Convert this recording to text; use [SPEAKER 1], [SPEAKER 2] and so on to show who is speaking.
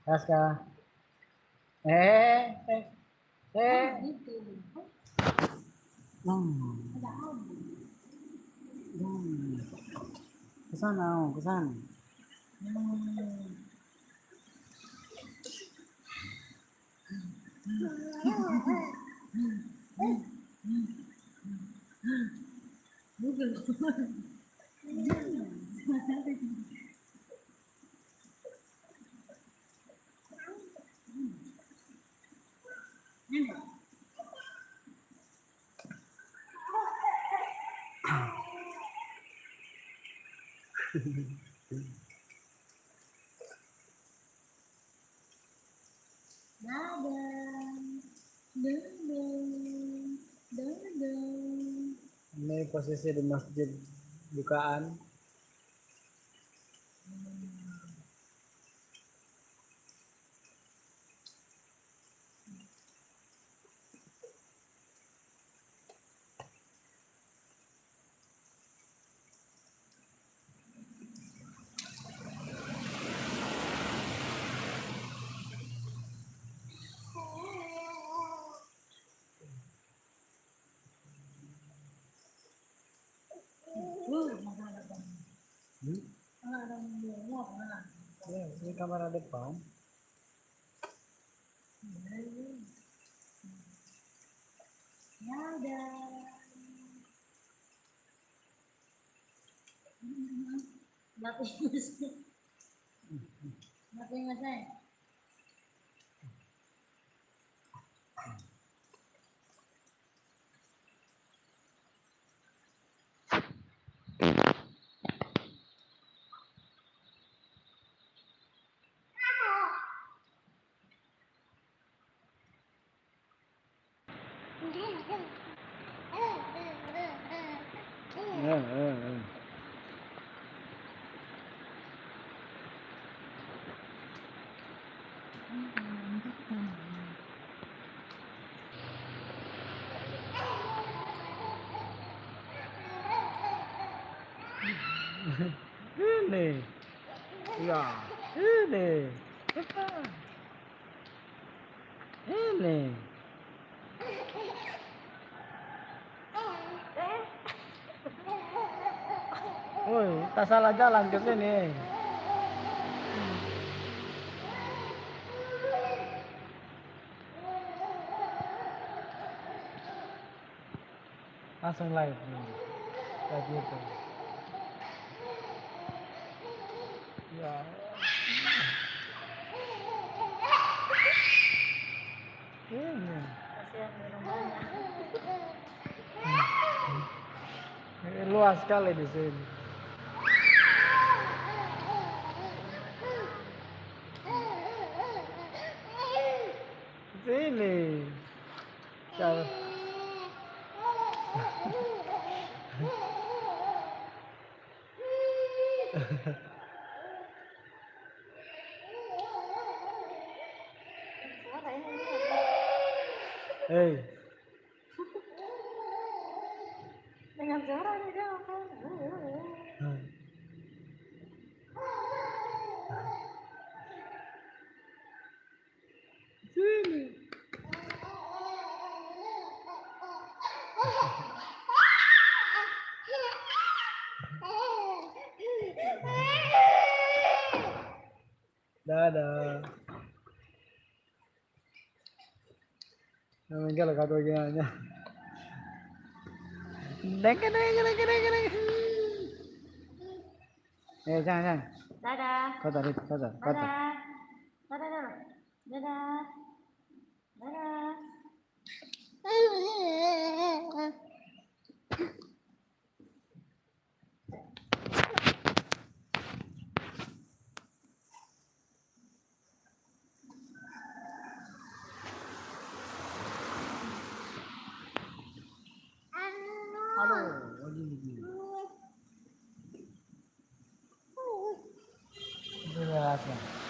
[SPEAKER 1] Raska. Eh, eh, eh. Ke sana, ke sana. Ini posisi di masjid bukaan. Ya, ini kamera depan. Ini, ya, ini, ini. Woi, tak salah jalan ke sini. Langsung live nih. Kayak gitu. Ya. Ini. Luas sekali di sini. Sini. Cara. Hei. Dengan suara dia apa? Sini. Dadah. Namanya kalau kata gini. Deng. Jangan.
[SPEAKER 2] Dadah.
[SPEAKER 1] Kata.
[SPEAKER 2] Dadah. Dadah. Dadah. Dadah.
[SPEAKER 1] Aduh, begini. Ini rahasia.